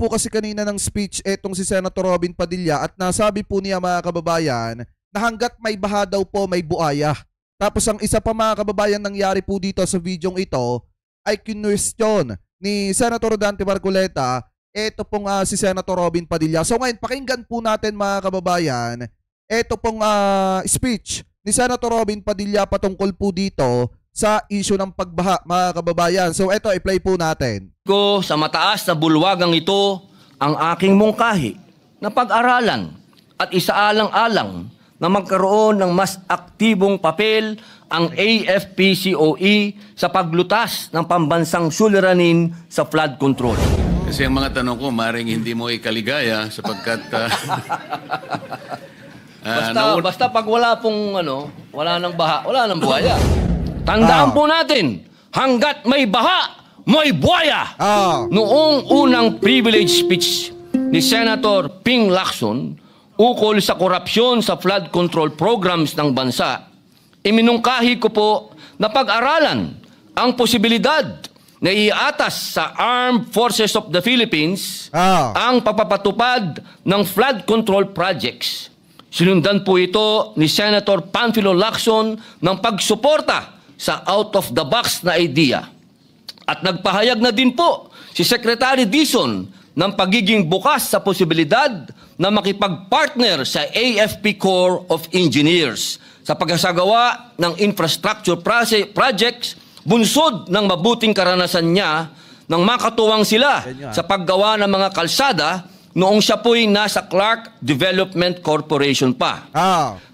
po kasi kanina ng speech etong si Senator Robin Padilla at nasabi po niya mga kababayan na hanggat may baha daw po may buaya. Tapos ang isa pa mga kababayan nangyari po dito sa videong ito ay kinwestiyon ni Senator Dante Marcoleta ito pong si Senator Robin Padilla. So ngayon pakinggan po natin mga kababayan ito pong speech ni Senator Robin Padilla patungkol po dito sa issue ng pagbaha mga kababayan. So ito i-play po natin. Ko sa mataas na bulwagang ito ang aking mungkahi na pag-aralan at isaalang-alang na magkaroon ng mas aktibong papel ang AFP-COE sa paglutas ng pambansang suliranin sa flood control. Kasi ang mga tanong ko, maring hindi mo ikaligaya sapagkat basta pag wala pong wala nang baha, wala nang buhaya. Tandaan po natin, hanggat may baha, may buhaya. Noong unang privilege speech ni Senator Ping Lacson ukol sa korupsyon sa flood control programs ng bansa, iminungkahi ko po na pag-aralan ang posibilidad na iatas sa Armed Forces of the Philippines ang pagpapatupad ng flood control projects. Sinundan po ito ni Senator Panfilo Lacson ng pagsuporta sa out-of-the-box na idea. At nagpahayag na din po si Secretary Dizon ng pagiging bukas sa posibilidad na makipag-partner sa AFP Corps of Engineers sa pagsasagawa ng infrastructure projects bunsod ng mabuting karanasan niya nang makatuwang sila sa paggawa ng mga kalsada noong siya po'y nasa Clark Development Corporation pa.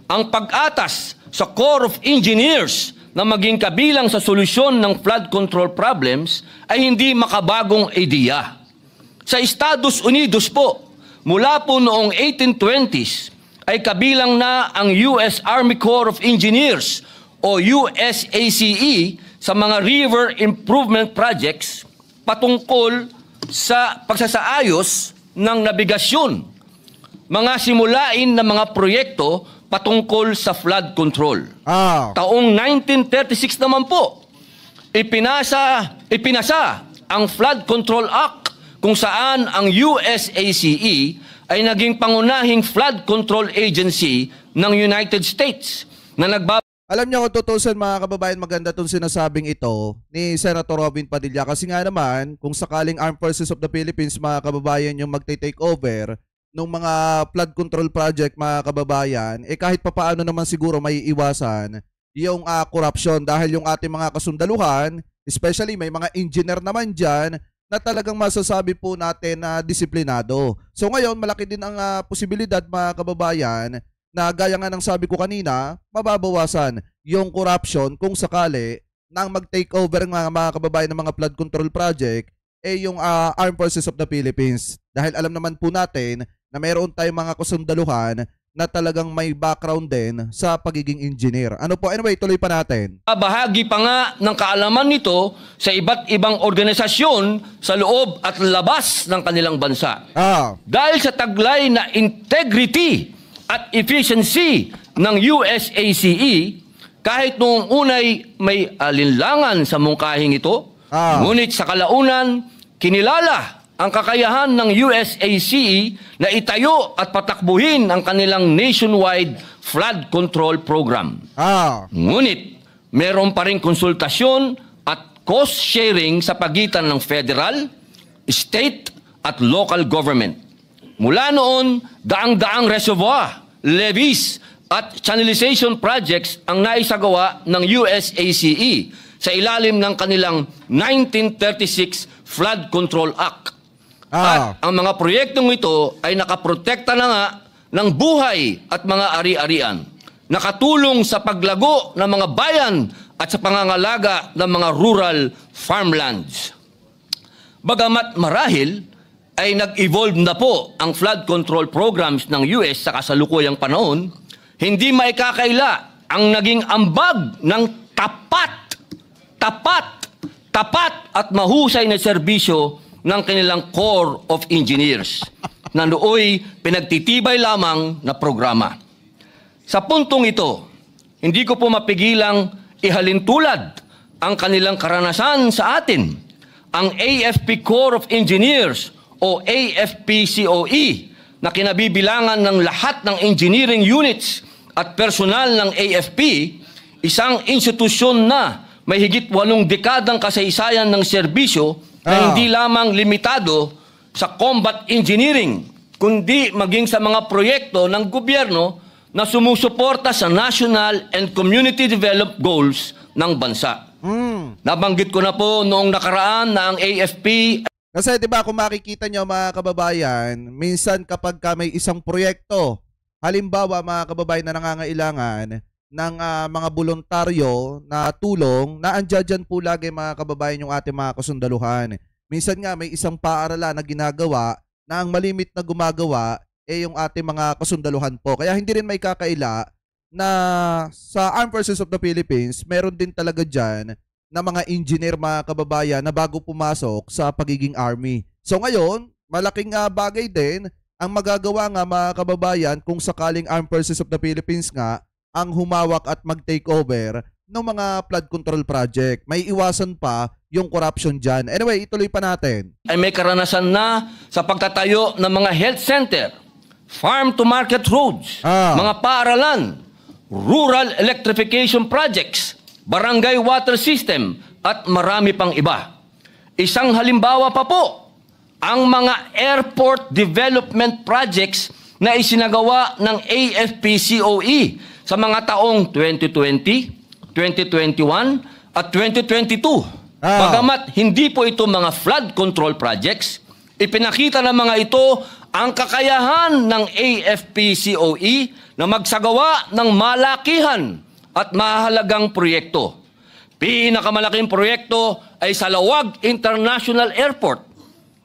Ang pag-atas sa Corps of Engineers na maging kabilang sa solusyon ng flood control problems ay hindi makabagong ideya. Sa Estados Unidos po, mula po noong 1820s, ay kabilang na ang US Army Corps of Engineers o USACE sa mga river improvement projects patungkol sa pagsasaayos ng nabigasyon. Mga simulain na mga proyekto patungkol sa flood control. Taong 1936 naman po, ipinasa ang Flood Control Act kung saan ang USACE ay naging pangunahing flood control agency ng United States na Alam niyo kung tutusin mga kababayan, maganda itong sinasabing ito ni Senator Robin Padilla kasi nga naman kung sakaling Armed Forces of the Philippines mga kababayan yung magte-take over ng mga flood control project mga kababayan, kahit papaano naman siguro may iwasan yung corruption dahil yung ating mga kasundaluhan, especially may mga engineer naman dyan na talagang masasabi po natin na disiplinado. So ngayon, malaki din ang posibilidad mga kababayan na gaya nga ng sabi ko kanina, mababawasan yung corruption kung sakali nang mag-take over ng mga kababayan ng mga flood control project yung Armed Forces of the Philippines. Dahil alam naman po natin na mayroon tayong mga kasundaluhan na talagang may background din sa pagiging engineer. Ano po? Anyway, tuloy pa natin. Bahagi pa nga ng kaalaman nito sa iba't ibang organisasyon sa loob at labas ng kanilang bansa. Dahil sa taglay na integrity at efficiency ng USACE, kahit noong unay may alinlangan sa mungkahing ito, ngunit sa kalaunan, kinilala ang kakayahan ng USACE na itayo at patakbuhin ang kanilang nationwide flood control program. Ngunit, meron pa rin konsultasyon at cost sharing sa pagitan ng federal, state at local government. Mula noon, daang-daang reservoir, levees at channelization projects ang naisagawa ng USACE sa ilalim ng kanilang 1936 Flood Control Act. At ang mga proyektong ito ay nakaprotekta na nga ng buhay at mga ari-arian. Nakatulong sa paglago ng mga bayan at sa pangangalaga ng mga rural farmlands. Bagamat marahil ay nag-evolve na po ang flood control programs ng US sa kasalukuyang panahon, hindi maikakaila ang naging ambag ng tapat at mahusay na serbisyo ng kanilang Corps of Engineers na nooy pinagtitibay lamang na programa. Sa puntong ito, hindi ko po mapigilang ihalintulad ang kanilang karanasan sa atin. Ang AFP Corps of Engineers o AFP-COE na kinabibilangan ng lahat ng engineering units at personal ng AFP, isang institusyon na may higit 8 dekadang kasaysayan ng serbisyo na hindi lamang limitado sa combat engineering, kundi maging sa mga proyekto ng gobyerno na sumusuporta sa national and community development goals ng bansa. Nabanggit ko na po noong nakaraan na ang AFP... Kasi 'di ba kung makikita nyo mga kababayan, minsan kapag may isang proyekto, halimbawa mga kababayan na nangangailangan ng mga voluntaryo na tulong, na andyan po lagi mga kababayan yung ating mga kasundaluhan. Minsan nga may isang paaralan na ginagawa na ang malimit na gumagawa yung ating mga kasundaluhan po. Kaya hindi rin may kakaila na sa Armed Forces of the Philippines, meron din talaga dyan na mga engineer mga kababayan na bago pumasok sa pagiging army. So ngayon, malaking bagay din ang magagawa nga mga kababayan kung sakaling Armed Forces of the Philippines nga ang humawak at mag-take over ng mga flood control project. May iwasan pa yung corruption dyan. Anyway, ituloy pa natin. Ay may karanasan na sa pagtatayo ng mga health center, farm-to-market roads, mga paaralan, rural electrification projects, barangay water system, at marami pang iba. Isang halimbawa pa po, ang mga airport development projects na isinagawa ng AFP-COE sa mga taong 2020, 2021, at 2022. Bagamat hindi po ito mga flood control projects, ipinakita ng mga ito ang kakayahan ng AFP-COE na magsagawa ng malakihan at mahalagang proyekto. Pinakamalaking proyekto ay sa Lawag International Airport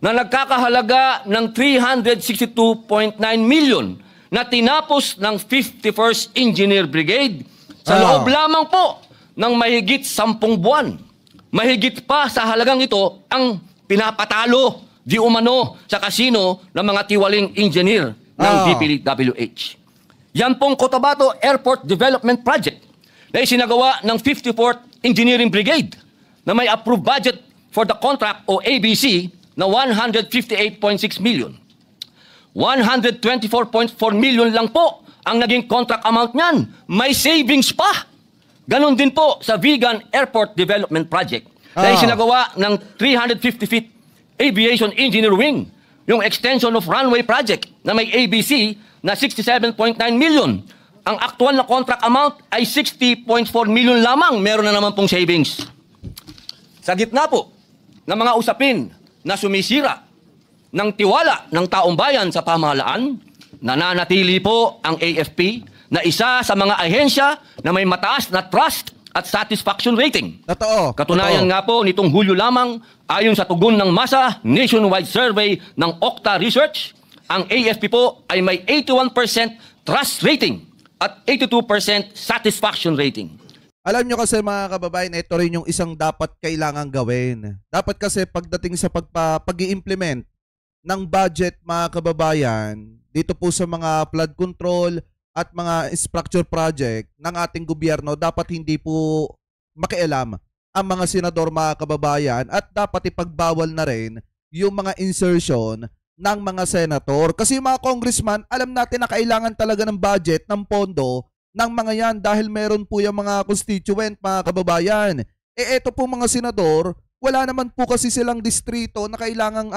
na nagkakahalaga ng 362.9 million na tinapos ng 51st Engineer Brigade sa loob lamang po ng mahigit 10 buwan. Mahigit pa sa halagang ito ang pinapatalo di umano sa kasino ng mga tiwaling engineer ng DPWH. Yan pong Cotabato Airport Development Project na isinagawa ng 54th Engineering Brigade na may approved budget for the contract o ABC na 158.6 million. 124.4 million lang po ang naging contract amount niyan. May savings pa. Ganon din po sa Vigan Airport Development Project na isinagawa ng 350 feet Aviation Engineer Wing, yung extension of runway project na may ABC na 67.9 million. Ang aktual na contract amount ay 60.4 million lamang. Meron na naman pong savings. Sa gitna po ng mga usapin na sumisira ng tiwala ng taong bayan sa pamahalaan, nananatili po ang AFP na isa sa mga ahensya na may mataas na trust at satisfaction rating. Totoo. Katunayan nga po nitong Hulyo lamang, ayon sa tugon ng MASA nationwide survey ng Okta Research, ang AFP po ay may 81% trust rating at 82% satisfaction rating. Alam nyo kasi mga kababayan, ito rin yung isang dapat kailangang gawin. Dapat kasi pagdating sa pag-i-implement ng budget mga kababayan, dito po sa mga flood control at mga structure project ng ating gobyerno, dapat hindi po makialam ang mga senador mga kababayan at dapat ipagbawal na rin yung mga insertion ng mga senator. Kasi yung mga congressman, alam natin na kailangan talaga ng budget, ng pondo, ng mga yan dahil meron po yung mga constituent mga kababayan. Eto po mga senador, wala naman po kasi silang distrito na kailangang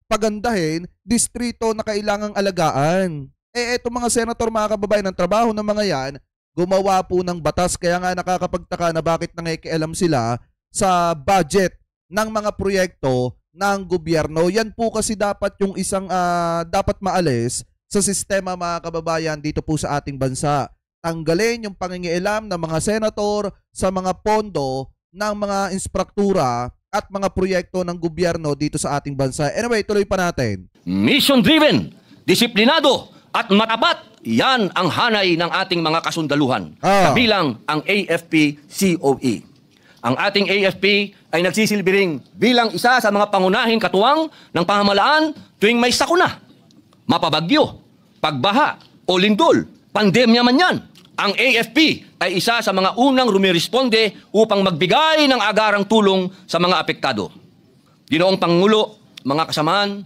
pagandahin, distrito na kailangang alagaan. Eto mga senator mga kababayan, ang trabaho ng mga yan, gumawa po ng batas. Kaya nga nakakapagtaka na bakit nangikialam sila sa budget ng mga proyekto ng gobyerno. Yan po kasi dapat yung isang dapat maalis sa sistema mga kababayan dito po sa ating bansa. Tanggalin yung pangingialam ng mga senator sa mga pondo ng mga instruktura at mga proyekto ng gobyerno dito sa ating bansa. Anyway, tuloy pa natin. Mission-driven, disiplinado, at matapat, yan ang hanay ng ating mga kasundaluhan. Kabilang ang AFP-COE. Ang ating AFP ay nagsisilbi ring bilang isa sa mga pangunahing katuwang ng pamahalaan tuwing may sakuna, mapabagyo, pagbaha o lindol, pandemya man yan. Ang AFP ay isa sa mga unang rumiresponde upang magbigay ng agarang tulong sa mga apektado. Ginoong Pangulo, mga kasamaan,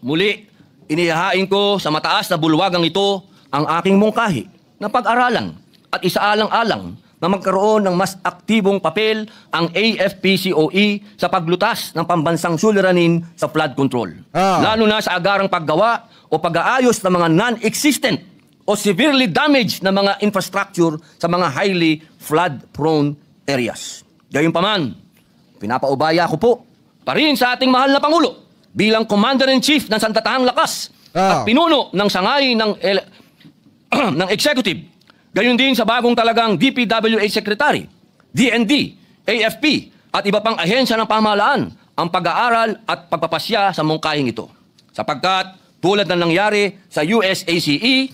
Muli, inihahain ko sa mataas na bulwagang ito ang aking mungkahi na pag-aralan at isaalang-alang na magkaroon ng mas aktibong papel ang AFP-COE sa paglutas ng pambansang suliranin sa flood control. Lalo na sa agarang paggawa o pag-aayos ng mga non-existent o severely damaged na mga infrastructure sa mga highly flood-prone areas. Gayunpaman, pinapaubaya ko po pa rin sa ating mahal na Pangulo bilang Commander-in-Chief ng Sandatahang Lakas at pinuno ng sangay ng Executive. Gayon din sa bagong talagang DPWH Secretary, DND, AFP at iba pang ahensya ng pamahalaan ang pag-aaral at pagpapasya sa mungkahing ito. Sapagkat tulad ng nangyari sa USACE,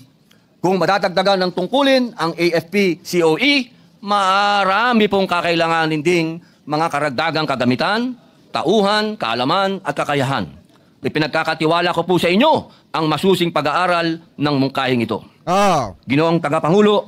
kung madadagdagan ng tungkulin ang AFP-COE, marami pong kakailanganin ding mga karagdagang kagamitan, tauhan, kaalaman at kakayahan. Ipinagkakatiwala ko po sa inyo ang masusing pag-aaral ng mungkahing ito. Ginoong Tagapangulo,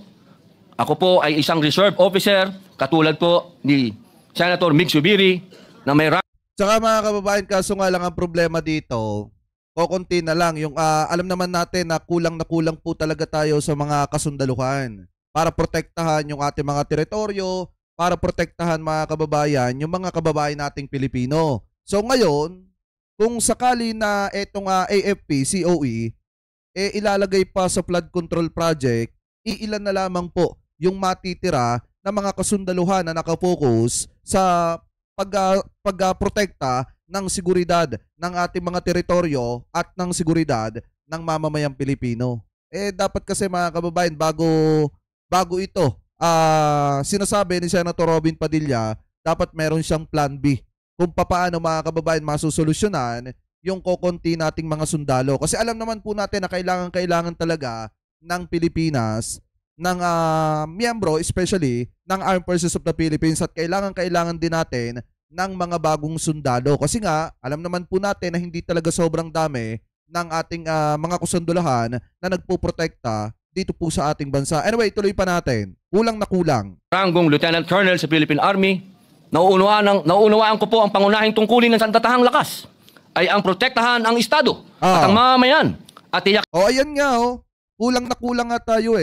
ako po ay isang reserve officer katulad po ni Senator Mig Zubiri na may Saka mga kababayan, kaso nga lang ang problema dito, kokonti na lang. Yung, alam naman natin na kulang po talaga tayo sa mga kasundaluhan para protektahan yung ating mga teritoryo, para protektahan mga kababayan, yung mga kababayan nating Pilipino. So ngayon, kung sakali na itong AFP, COE, ilalagay pa sa flood control project, iilan na lamang po yung matitira na mga kasundaluhan na nakapokus sa pagprotekta ng seguridad ng ating mga teritoryo at ng seguridad ng mamamayang Pilipino. Dapat kasi mga kababayan, bago ito, sinasabi ni Senator Robin Padilla, dapat meron siyang plan B kung paano mga kababayan masusolusyonan yung kokonti nating mga sundalo. Kasi alam naman po natin na kailangan talaga ng Pilipinas, ng miyembro, especially ng Armed Forces of the Philippines, at kailangan din natin ng mga bagong sundalo. Kasi nga, alam naman po natin na hindi talaga sobrang dami ng ating mga kusundulahan na nagpoprotekta dito po sa ating bansa. Anyway, tuloy pa natin. Kulang na kulang. Ranggong Lieutenant Colonel sa Philippine Army, nauunawaan ko po ang pangunahing tungkulin ng Sandatahang Lakas ay ang protektahan ang Estado at ang mamamayan. At ayan nga kulang na kulang nga tayo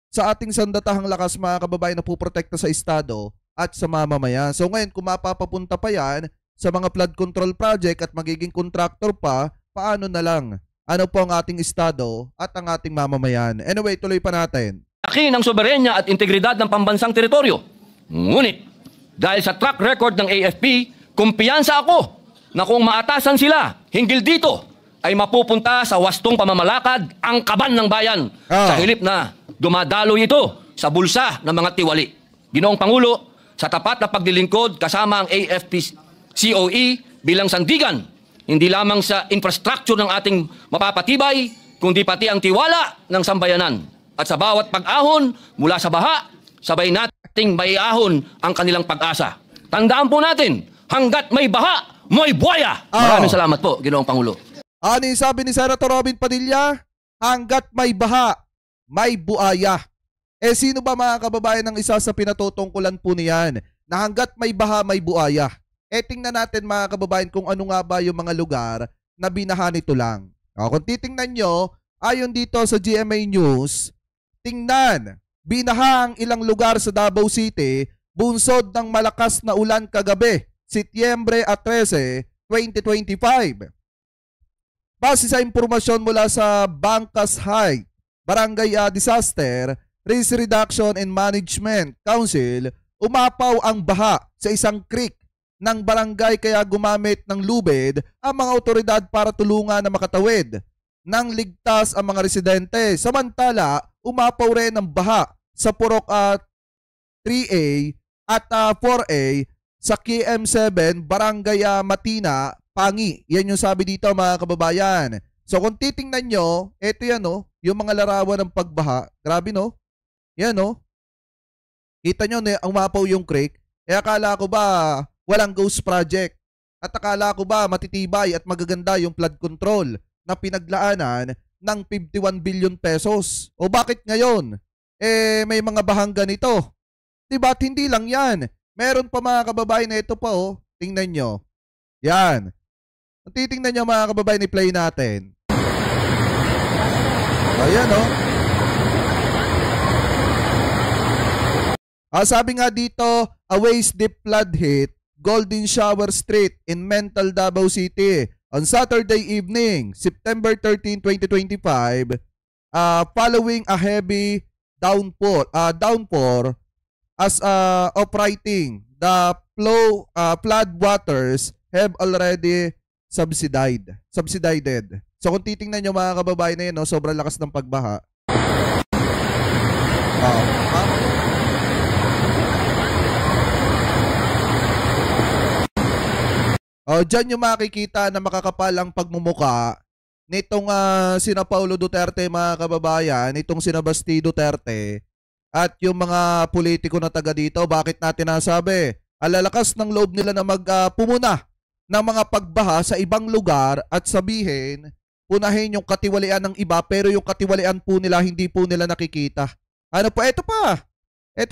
sa ating Sandatahang Lakas mga kababayan na puprotekta sa Estado at sa mamamayan. So ngayon, kung mapapapunta pa yan sa mga flood control project at magiging contractor pa, paano na lang? Ano po ang ating Estado at ang ating mamamayan? Anyway, tuloy pa natin. Akin ang soberenya at integridad ng pambansang teritoryo. Ngunit, dahil sa track record ng AFP, kumpiyansa ako na kung maatasan sila hinggil dito, ay mapupunta sa wastong pamamalakad ang kaban ng bayan sa hilip na dumadaloy ito sa bulsa ng mga tiwali. Ginoong Pangulo, sa tapat na paglilingkod kasama ang AFP-COE bilang sandigan, hindi lamang sa infrastructure ng ating mapapatibay, kundi pati ang tiwala ng sambayanan. At sa bawat pag-ahon mula sa baha, sabay nating maiahon ang kanilang pag-asa. Tandaan po natin, hanggat may baha, may buhaya. Maraming salamat po, Ginoong Pangulo. Ano yung sabi ni Senator Robin Padilla? Hanggat may baha, may buhaya. Sino ba mga kababayan ang isa sa pinatutungkulan po niyan? Na hanggat may baha, may buhaya. Tingnan natin mga kababayan kung ano nga ba yung mga lugar na binaha nito lang. Kung titingnan nyo, ayon dito sa GMA News, tingnan, binaha ang ilang lugar sa Davao City, bunsod ng malakas na ulan kagabi, Setyembre 13, 2025. Base sa impormasyon mula sa Bangkas High, Barangay Disaster Risk Reduction and Management Council, umapaw ang baha sa isang creek ng barangay kaya gumamit ng lubid ang mga otoridad para tulungan na makatawid nang ligtas ang mga residente. Samantala, umapaw rin ang baha sa Purok 3A at 4A sa KM7, Barangay Matina, Pangi. Yan yung sabi dito mga kababayan. So kung titingnan nyo, eto yan yung mga larawan ng pagbaha. Grabe Yan Kita nyo umapaw yung creek. Akala ko ba walang ghost project? At akala ko ba matitibay at magaganda yung flood control na pinaglaanan ng 51 billion pesos? O bakit ngayon? May mga bahang ganito. Diba? At hindi lang yan. Meron pa mga kababayan na ito pa Tingnan nyo. Yan. Titingnan nyo mga kababayan, i-play natin. Ayan o. Sabi nga dito, a waist deep flood hit Golden Shower Street in Mental, Davao City on Saturday evening, September 13, 2025, following a heavy downpour as of writing, the flood waters have already subsided. So kung titingnan nyo mga kababayan na yun, no, sobrang lakas ng pagbaha. Diyan yung makikita na makakapal ang pagmumuka nitong sina Paulo Duterte mga kababayan, nitong sina Basti Duterte at yung mga politiko na taga dito. Bakit natin nasabi? Alalakas ng loob nila na magpumuna ng mga pagbaha sa ibang lugar at sabihin, unahin yung katiwalian ng iba pero yung katiwalian po nila hindi po nila nakikita. Ano po? Ito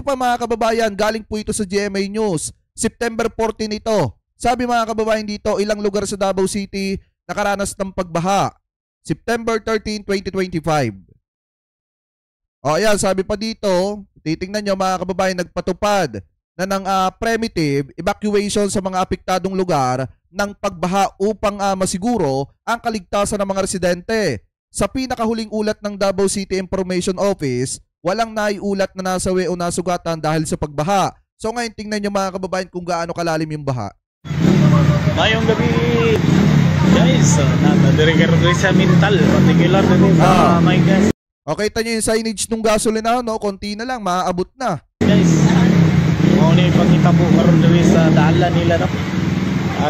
pa mga kababayan, galing po ito sa GMA News. September 14 ito. Sabi mga kababayan dito, ilang lugar sa Davao City nakaranas ng pagbaha. September 13, 2025. Ayan, sabi pa dito, titingnan nyo mga kababayan, nagpatupad na ng primitive evacuation sa mga apektadong lugar ng pagbaha upang masiguro ang kaligtasan ng mga residente. Sa pinakahuling ulat ng Davao City Information Office, walang naiulat na nasawi o nasugatan dahil sa pagbaha. So ngayon tingnan nyo mga kababayan kung gaano kalalim yung baha. Ngayong gabi, guys, nadirigar sa Mental, particular na din sa my gas. Okay, tanyo yung signage ng gasolina, no? Konti na lang, maaabot na. Guys, mo ni pagkita po karon diri sa daalan nila, no?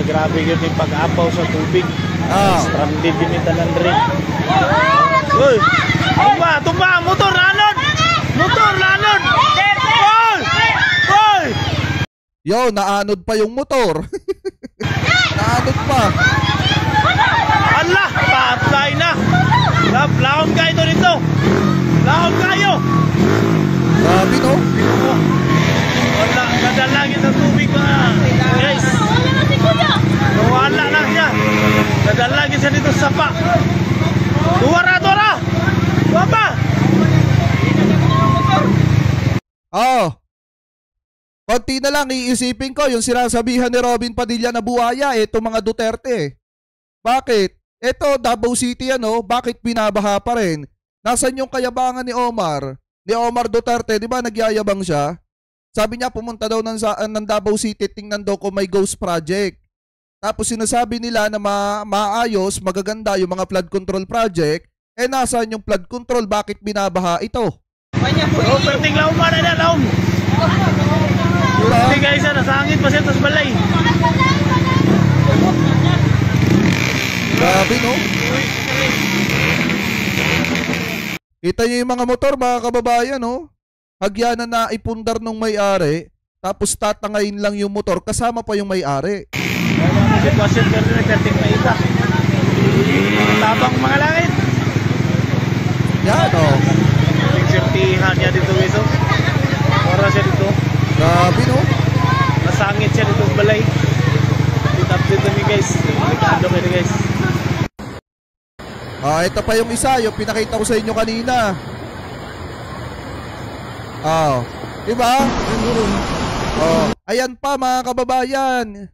Grabe yun yung pag-apaw sa tubig. Stranded din yung tanan diri. Uy! Tumba! Motor lanon! Hoy! Yo, naanod pa yung motor. Naanod pa. Allah! Patay na! Laon kayo dito! Laon kayo! Grabe, no? Wala, nadalagin sa tubig mga guys. Wala lang siya. Nadalagin siya dito sa sapa. Dora! Baba! Konti na lang iisipin ko yung sinasabihan ni Robin Padilla na buhaya, ito mga Duterte. Bakit? Ito Davao City bakit binabaha pa rin? Nasaan yung kayabangan ni Omar? Ni Omar Duterte, di ba nagyayabang siya? Sabi niya pumunta daw ng Davao City, tingnan daw kung may ghost project. Tapos sinasabi nila na maayos, magaganda yung mga flood control project. Nasaan yung flood control? Bakit binabaha ito? Perting laom man na laom. Hindi guys, nasangit pa siya sa balay. Grabe, no? Kita niyo yung mga motor, mga kababayan, no? Hagyanan na ipundar nung may-ari, tapos tatangayin lang yung motor, kasama pa yung may-ari. Sitwasyon ka rin, nagkating na isa. Tabang mga langit. Yan, no? Nagsertihan niya dito, guys. Para siya dito. Grabe, no? Nasangit siya dito sa balay. Update kami, guys. Nagkado kayo, guys. Ito pa yung isa, yung pinakita ko sa inyo kanina. Diba? Ayan pa mga kababayan.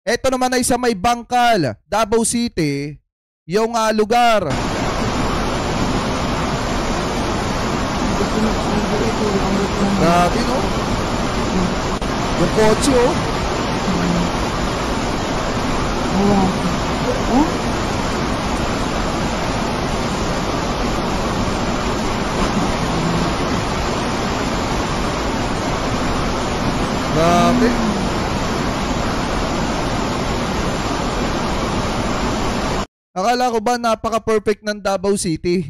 Ito naman ay sa may Bangkal, Davao City, yung lugar. Grabe, no? Yung kotse, oh. Grabe. Akala ko ba napaka-perfect ng Davao City?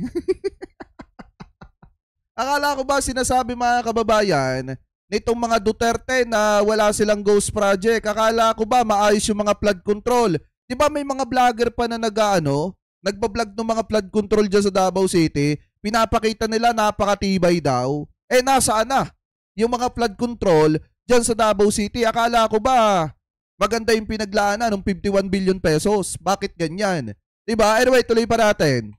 Akala ko ba sinasabi mga kababayan nitong mga Duterte na wala silang ghost project? Akala ko ba maayos yung mga flood control? Di ba may mga vlogger pa na nagbablog ng mga flood control dyan sa Davao City? Pinapakita nila napakatibay daw. Nasaan na yung mga flood control dyan sa Davao City? Akala ko ba maganda yung pinaglaanan ng 51 billion pesos. Bakit ganyan? Diba? Anyway, tuloy pa natin.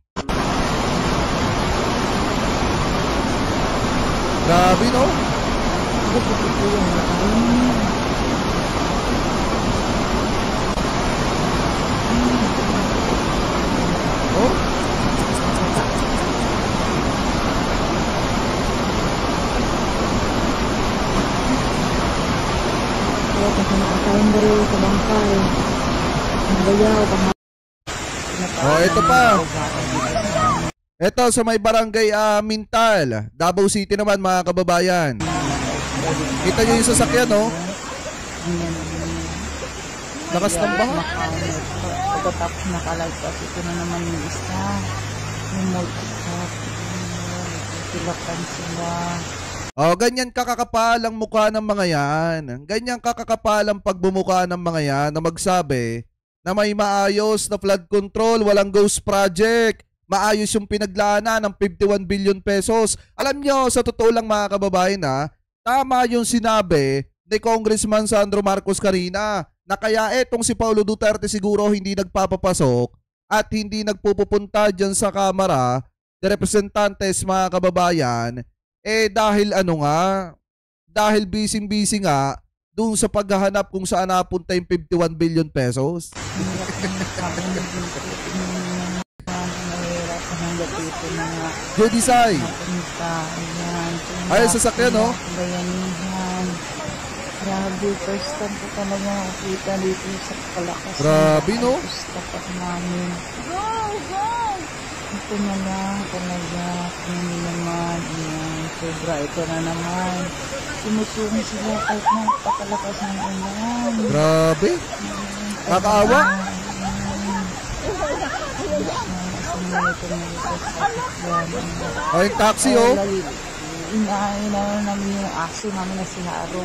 Grabe, no? Oh? Oh, ito pa. Ito sa may barangay Mintal, Davao City naman mga kababayan. Kita nyo yung sasakyan, no? Lakas ng baha. Pagkatapos nakalagpas, ito na naman yung isa. Yung multi-stop. Silakan sila. Oh, ganyan kakakapal ang mukha ng mga yan. Ganyan kakakapal ang pagbumuka ng mga yan na magsabi na may maayos na flood control, walang ghost project. Maayos yung pinaglaanan ng 51 billion pesos. Alam nyo, sa totoo lang mga kababayan tama yung sinabi ni Congressman Sandro Marcos Carina na kaya etong si Paulo Duterte siguro hindi nagpapapasok at hindi nagpupunta dyan sa Kamara de Representantes mga kababayan dahil dahil busy-busy nga doon sa paghahanap kung saan napunta yung 51 billion pesos. Jodisay. Ay, sasakyan, no? Bayanihan. Grabe, first time ko talaga nakakita dito sa Kalakas. Grabe, no? Tapat namin. Ito na lang talaga. Hindi naman. Ayan, sobra. Ito na naman. Sumusungin sila kahit napakalakas ng ulan. Grabe. Nakaawa. Ay, taxi, oh. Inaano namin yung aso namin na si Haro.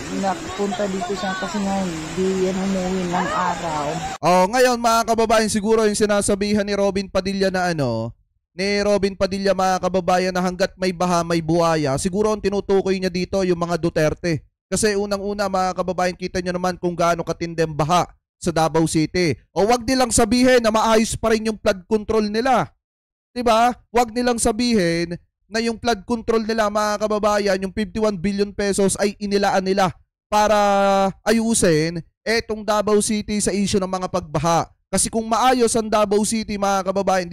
Napunta dito siya kasi nga hindi yan umuwi ng araw. Oh, ngayon mga kababayan, siguro yung sinasabihan ni Robin Padilla na ni Robin Padilla mga kababayan na hanggat may baha, may buhaya, siguro ang tinutukoy niya dito yung mga Duterte. Kasi unang-una mga kababayan, kita nyo naman kung gaano katinding baha sa Davao City. O wag nilang sabihin na maayos pa rin yung flood control nila. Diba? Wag nilang sabihin na yung flood control nila mga kababayan, yung 51 billion pesos ay inilaan nila para ayusin etong Davao City sa issue ng mga pagbaha. Kasi kung maayos ang Davao City mga kababayan,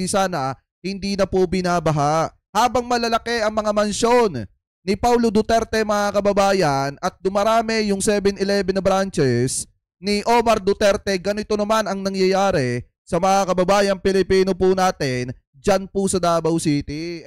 hindi na po binabaha. Habang malalaki ang mga mansyon ni Paulo Duterte mga kababayan at dumarami yung 7-Eleven na branches ni Omar Duterte, ganito naman ang nangyayari sa mga kababayang Pilipino po natin dyan po sa Davao City.